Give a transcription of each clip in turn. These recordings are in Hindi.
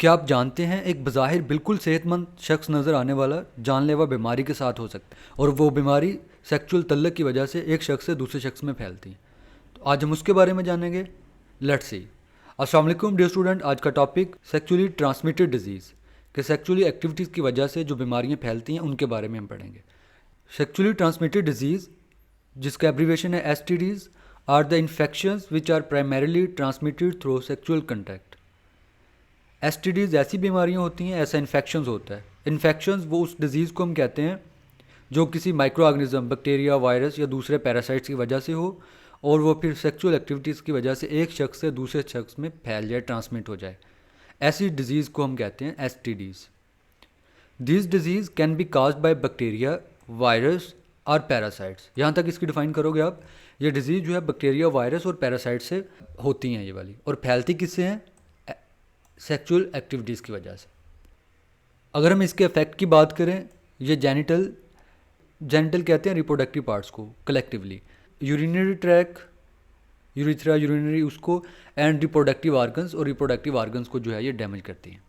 क्या आप जानते हैं एक बज़ाहिर बिल्कुल सेहतमंद शख्स नज़र आने वाला जानलेवा बीमारी के साथ हो सकता है और वो बीमारी सेक्सुअल तल्लक की वजह से एक शख्स से दूसरे शख्स में फैलती है। तो आज हम उसके बारे में जानेंगे। Let's see. अस्सलाम वालेकुम डियर स्टूडेंट, आज का टॉपिक सेक्सुअली ट्रांसमिटेड डिजीज़ के सेक्सुअली एक्टिविटीज़ की वजह से जो बीमारियाँ फैलती हैं उनके बारे में हम पढ़ेंगे। सेक्सुअली ट्रांसमिटेड डिजीज़, जिसका एब्रीवेशन है STDs, are the infections which are primarily transmitted through sexual contact. STDs ऐसी बीमारियां होती हैं, ऐसा इन्फेक्शंस होता है। इन्फेक्शंस वो उस डिज़ीज़ को हम कहते हैं जो किसी माइक्रो ऑर्गेनिज्म, बैक्टीरिया, वायरस या दूसरे पैरासाइट्स की वजह से हो और वो फिर सेक्सुअल एक्टिविटीज़ की वजह से एक शख्स से दूसरे शख्स में फैल जाए, ट्रांसमिट हो जाए। ऐसी डिज़ीज़ को हम कहते हैं STDs। This disease can be caused by bacteria, virus और पैरासाइट्स। यहाँ तक इसकी डिफाइन करोगे आप, ये डिज़ीज़ जो है बैक्टीरिया, वायरस और पैरासाइट से होती हैं ये वाली, और फैलती किससे हैं? सेक्सुअल एक्टिविटीज़ की वजह से। अगर हम इसके इफेक्ट की बात करें, ये जेनिटल कहते हैं रिप्रोडक्टिव पार्ट्स को collectively, urinary track, urethra, urinary उसको, एंड रिप्रोडक्टिव आर्गन्स, और रिप्रोडक्टिव आर्गन्स को जो है ये डैमेज करती हैं।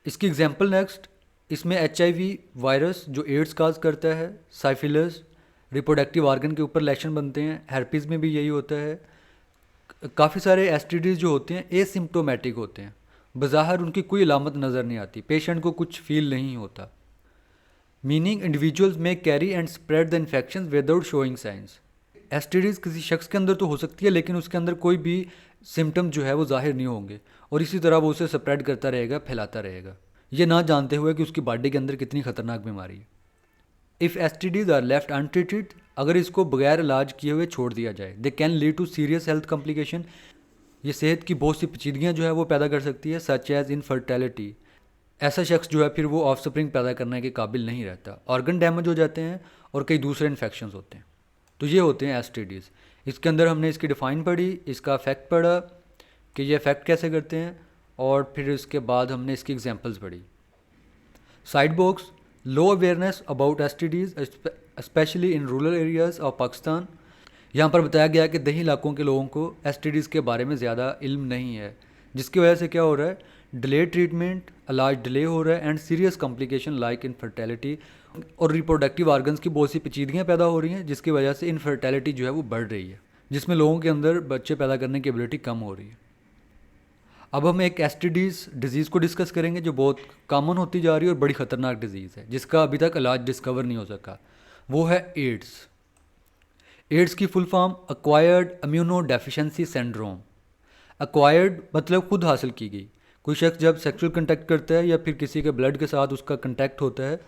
इसकी एग्जांपल नेक्स्ट, इसमें HIV वायरस जो एड्स काज करता है, साइफिलस, रिप्रोडक्टिव आर्गन के ऊपर लेशन बनते हैं, herpes में भी यही होता है। काफ़ी सारे STDs जो होते हैं एसिम्प्टोमेटिक होते हैं, बज़ाहिर उनकी कोई अलामत नज़र नहीं आती, पेशेंट को कुछ फील नहीं होता। मीनिंग इंडिविजुअल्स में carry and spread the infection without showing science. STDs किसी शख्स के अंदर तो हो सकती है लेकिन उसके अंदर कोई भी सिम्टम जो है वो जाहिर नहीं होंगे, और इसी तरह वो उसे स्प्रेड करता रहेगा, फैलाता रहेगा, ये ना जानते हुए कि उसकी बॉडी के अंदर कितनी खतरनाक बीमारी है। If STDs are left untreated, अगर इसको बगैर इलाज किए हुए छोड़ दिया जाए, they can lead to serious health complication, ये सेहत की बहुत सी पेचीदगियाँ जो है वो पैदा कर सकती है, सच एज इनफर्टिलिटी। ऐसा शख्स जो है फिर वो ऑफस्प्रिंग पैदा करने के काबिल नहीं रहता, ऑर्गन डैमेज हो जाते हैं और कई दूसरे इन्फेक्शंस होते हैं। तो ये होते हैं STDs। इसके अंदर हमने इसकी डिफ़ाइन पढ़ी, इसका इफेक्ट पढ़ा कि ये इफेक्ट कैसे करते हैं, और फिर इसके बाद हमने इसकी एग्जांपल्स पढ़ी। Side box, low awareness about STDs specially in rural areas of Pakistan. यहाँ पर बताया गया कि दही इलाकों के लोगों को STDs के बारे में ज़्यादा इल्म नहीं है, जिसकी वजह से क्या हो रहा है, डिले ट्रीटमेंट, इलाज डिले हो रहा है, and serious complication like infertility, और रिप्रोडक्टिव आर्गन्स की बहुत सी पेचीदगियाँ पैदा हो रही हैं, जिसकी वजह से इनफर्टिलिटी जो है वो बढ़ रही है, जिसमें लोगों के अंदर बच्चे पैदा करने की एबिलिटी कम हो रही है। अब हम एक STDs डिज़ीज़ को डिस्कस करेंगे जो बहुत कॉमन होती जा रही है और बड़ी ख़तरनाक डिज़ीज़ है, जिसका अभी तक इलाज डिस्कवर नहीं हो सका। वो है एड्स। एड्स की full form acquired immuno deficiency syndrome. Acquired मतलब खुद हासिल की गई। कोई शख्स जब सेक्सुअल कंटैक्ट करता है या फिर किसी के ब्लड के साथ उसका कंटैक्ट होता है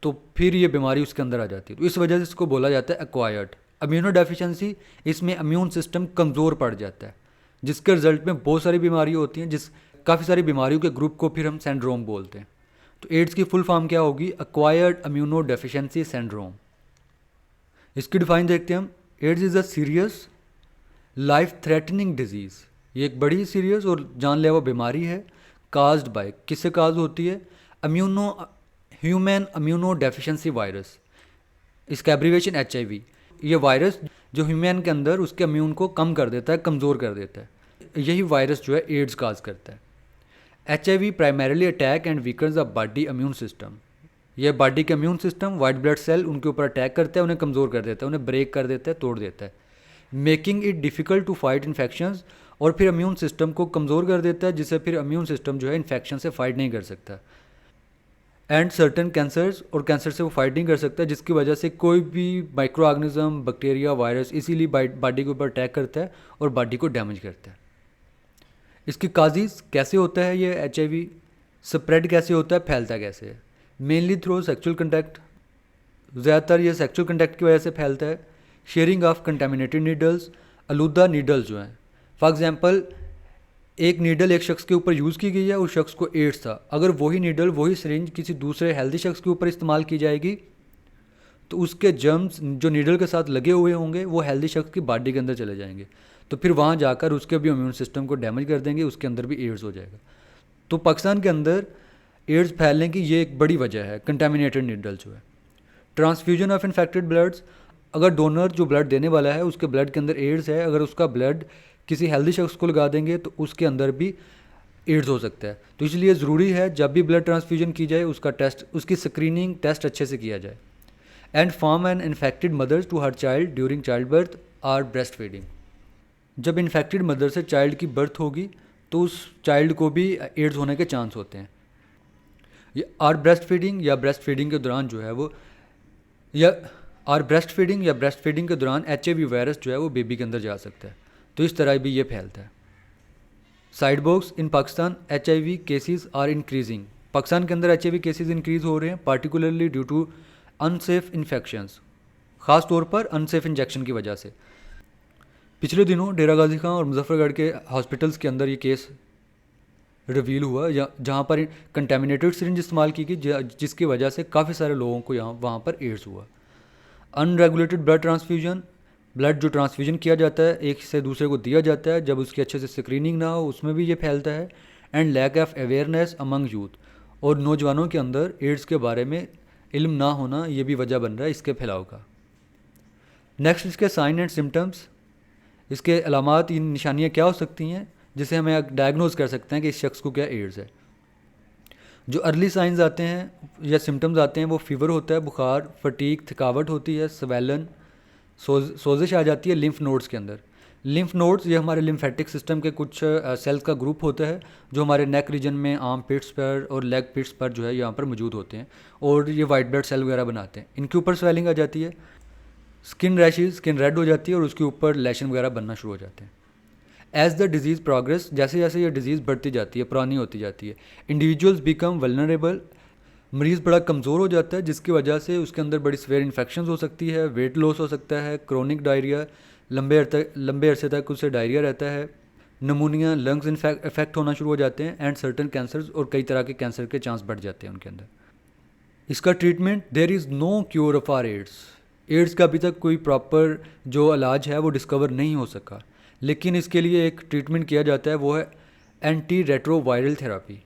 तो फिर ये बीमारी उसके अंदर आ जाती है, तो इस वजह से इसको बोला जाता है एक्वायर्ड इम्यूनो डेफिशिएंसी। इसमें इम्यून सिस्टम कमज़ोर पड़ जाता है, जिसके रिजल्ट में बहुत सारी बीमारियाँ होती हैं, जिस काफ़ी सारी बीमारियों के ग्रुप को फिर हम सिंड्रोम बोलते हैं। तो एड्स की फुल फॉर्म क्या होगी? Acquired immuno deficiency syndrome. इसकी डिफाइन देखते हैं हम। AIDS is a serious life threatening disease, ये एक बड़ी सीरियस और जानलेवा बीमारी है। काज्ड बाय, किससे काज होती है? ह्यूमन इम्यूनो डेफिशिएंसी वायरस, इसका एब्रीवेशन HIV। ये वायरस जो ह्यूमन के अंदर उसके इम्यून को कम कर देता है, कमज़ोर कर देता है, यही वायरस जो है एड्स काज करता है। HIV primarily attack and weakens the body immune system. यह बॉडी का immune system, white blood cell, उनके ऊपर अटैक करता है, उन्हें कमज़ोर कर देता है, उन्हें ब्रेक कर देता है, तोड़ देता है, making it difficult to fight infections. और फिर इम्यून सिस्टम को कमज़ोर कर देता है, जिससे फिर इम्यून सिस्टम जो है इन्फेक्शन से फाइट नहीं कर सकता, एंड सर्टन कैंसर्स, और कैंसर से वो फाइट नहीं कर सकता, जिसकी वजह से कोई भी माइक्रो ऑर्गेनिज्म, बैक्टीरिया, वायरस इसीलिए बॉडी के ऊपर अटैक करता है और बॉडी को डैमेज करता है। इसकी काजीज़ कैसे होता है ये HIV, स्प्रेड कैसे होता है, फैलता कैसे है? मेनली थ्रू सेक्सुअल कंटैक्ट, ज़्यादातर ये सेक्सुअल कंटैक्ट की वजह से फैलता है। शेयरिंग ऑफ कंटेमिनेटेड नीडल्स, आलूदा नीडल्स जो हैं, फॉर एग्जांपल एक नीडल एक शख्स के ऊपर यूज़ की गई है, उस शख्स को एड्स था, अगर वही नीडल, वही सिरिंज किसी दूसरे हेल्दी शख्स के ऊपर इस्तेमाल की जाएगी तो उसके जर्म्स जो नीडल के साथ लगे हुए होंगे वो हेल्दी शख्स की बॉडी के अंदर चले जाएंगे, तो फिर वहाँ जाकर उसके भी इम्यून सिस्टम को डैमेज कर देंगे, उसके अंदर भी एड्स हो जाएगा। तो पाकिस्तान के अंदर एड्स फैलने की ये एक बड़ी वजह है, कंटेमिनेटेड नीडल जो है। ट्रांसफ्यूजन ऑफ इन्फेक्टेड ब्लड्स, अगर डोनर जो ब्लड देने वाला है उसके ब्लड के अंदर एड्स है, अगर उसका ब्लड किसी हेल्दी शख्स को लगा देंगे तो उसके अंदर भी एड्स हो सकता है। तो इसलिए ज़रूरी है जब भी ब्लड ट्रांसफ्यूजन की जाए उसका टेस्ट, उसकी स्क्रीनिंग टेस्ट अच्छे से किया जाए। And from an infected mothers to her child during child birth or breast feeding. जब इन्फेक्टेड मदर से चाइल्ड की बर्थ होगी तो उस चाइल्ड को भी एड्स होने के चांस होते हैं। ये आर ब्रेस्ट फीडिंग या ब्रेस्ट फीडिंग के दौरान जो है वो या आर ब्रेस्ट फीडिंग या ब्रेस्ट फीडिंग के दौरान HIV वायरस जो है वो बेबी के अंदर जा सकता है। तो इस तरह भी ये फैलता है। Side box in Pakistan HIV cases are increasing. Pakistan के अंदर HIV केसेस इंक्रीज हो रहे हैं particularly due to unsafe infections, ख़ास तौर पर अनसेफ इंजेक्शन की वजह से। पिछले दिनों डेरा गाजी खां और मुजफ्फरगढ़ के हॉस्पिटल्स के अंदर ये केस रिवील हुआ जहाँ पर कंटेमिनेटेड सिरिंज इस्तेमाल की गई जिसकी वजह से काफ़ी सारे लोगों को वहाँ पर एड्स हुआ। अनरेगुलेटेड ब्लड ट्रांसफ्यूजन, ब्लड जो ट्रांसफ्यूजन किया जाता है एक से दूसरे को दिया जाता है जब उसकी अच्छे से स्क्रीनिंग ना हो, उसमें भी ये फैलता है। And lack of awareness among youth, और नौजवानों के अंदर एड्स के बारे में इल्म ना होना ये भी वजह बन रहा है इसके फैलाव का। नेक्स्ट इसके साइन एंड सिम्टम्स, इसके अलामात, इन निशानियाँ क्या हो सकती हैं जिसे हमें डायग्नोज कर सकते हैं कि इस शख्स को क्या एड्स है। जो अर्ली साइंस आते हैं या सिम्टम्स आते हैं वो फीवर होता है, बुखार, फटीक, थकावट होती है, स्वेलन, सोजिश आ जाती है लिम्फ नोड्स के अंदर। लिम्फ नोड्स ये हमारे लिम्फेटिक सिस्टम के कुछ सेल्स का ग्रुप होता है जो हमारे नेक रीजन में, आर्म पिट्स पर और लेग पिट्स पर जो है यहाँ पर मौजूद होते हैं और ये वाइट ब्लड सेल वगैरह बनाते हैं। इनके ऊपर स्वेलिंग आ जाती है, स्किन रैशेज, स्किन रेड हो जाती है और उसके ऊपर लेशन वगैरह बनना शुरू हो जाते हैं। एज़ द डिज़ीज़ प्रोग्रेस, जैसे जैसे ये डिज़ीज़ बढ़ती जाती है, पुरानी होती जाती है, इंडिविजुअल्स बिकम वल्नरेबल, मरीज़ बड़ा कमज़ोर हो जाता है जिसकी वजह से उसके अंदर बड़ी सीवियर इन्फेक्शन हो सकती है, वेट लॉस हो सकता है, क्रोनिक डायरिया, लंबे अरसे तक उससे डायरिया रहता है, नमूनिया, लंग्स इफेक्ट होना शुरू हो जाते हैं एंड सर्टन कैंसर्स, और कई तरह के कैंसर के चांस बढ़ जाते हैं उनके अंदर। इसका treatment, there is no cure of or AIDS. AIDS का अभी तक कोई प्रॉपर जो इलाज है वो डिस्कवर नहीं हो सका, लेकिन इसके लिए एक ट्रीटमेंट किया जाता है, वो है anti retroviral therapy,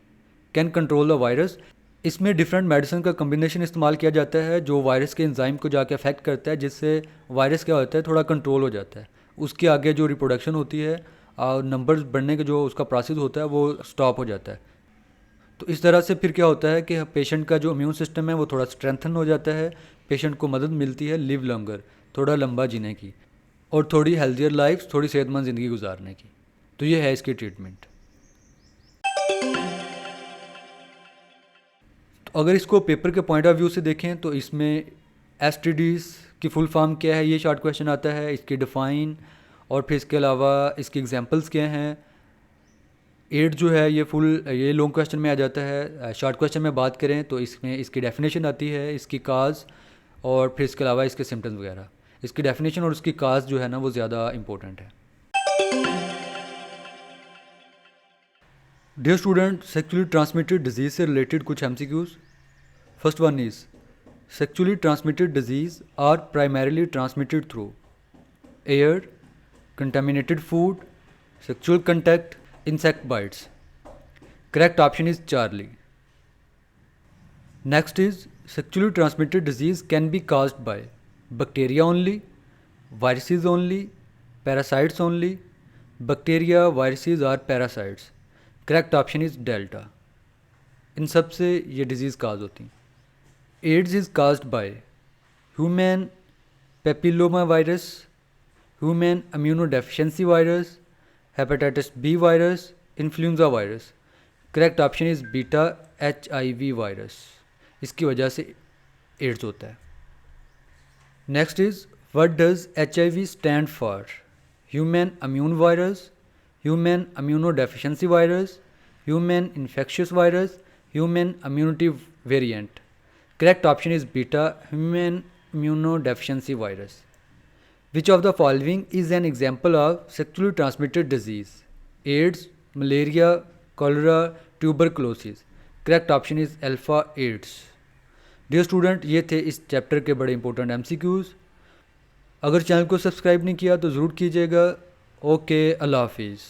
can control the virus. इसमें डिफरेंट मेडिसिन का कम्बिनेशन इस्तेमाल किया जाता है जो वायरस के एंजाइम को जाके अफेक्ट करता है, जिससे वायरस क्या होता है थोड़ा कंट्रोल हो जाता है, उसके आगे जो रिप्रोडक्शन होती है और नंबर्स बढ़ने का जो उसका प्रोसेस होता है वो स्टॉप हो जाता है। तो इस तरह से फिर क्या होता है कि पेशेंट का जो इम्यून सिस्टम है वो थोड़ा स्ट्रेंथन हो जाता है, पेशेंट को मदद मिलती है लिव लॉन्गर, थोड़ा लंबा जीने की और थोड़ी हेल्थियर लाइफ, थोड़ी सेहतमंद ज़िंदगी गुजारने की। तो ये है इसकी ट्रीटमेंट। तो अगर इसको पेपर के पॉइंट ऑफ व्यू से देखें तो इसमें STDs की फुल फॉर्म क्या है, ये शॉर्ट क्वेश्चन आता है, इसकी डिफ़ाइन, और फिर इसके अलावा इसकी एग्जांपल्स क्या हैं। एड्स जो है ये लॉन्ग क्वेश्चन में आ जाता है। शॉर्ट क्वेश्चन में बात करें तो इसमें इसकी डेफिनेशन आती है, इसकी काज, और फिर इसके अलावा इसके सिम्टम्स वगैरह। इसकी डेफिनेशन और उसकी काज जो है ना वो ज़्यादा इंपॉर्टेंट है। Dear student, sexually transmitted disease से रिलेटेड कुछ MCQs। First one is sexually transmitted disease are primarily transmitted through air, contaminated food, sexual contact, insect bites. Correct option is Charlie. Next is sexually transmitted disease can be caused by bacteria only, viruses only, parasites only, bacteria, viruses or parasites. Correct option is delta. इन सब से ये डिजीज़ काज होती हैं। AIDS is caused by human papilloma virus, human immunodeficiency virus, hepatitis B virus, influenza virus. Correct option is beta HIV virus, इसकी वजह से एड्स होता है। Next is what does HIV stand for? Human immune virus, human immunodeficiency virus, human infectious virus, human immunity variant. Correct option is beta human immunodeficiency virus. Which of the following is an example of sexually transmitted disease? AIDS, malaria, cholera, tuberculosis. Correct option is alpha AIDS. Dear student, ये थे इस चैप्टर के बड़े इंपॉर्टेंट MCQs। अगर चैनल को सब्सक्राइब नहीं किया तो ज़रूर कीजिएगा। ओके, अल्लाह हाफिज़।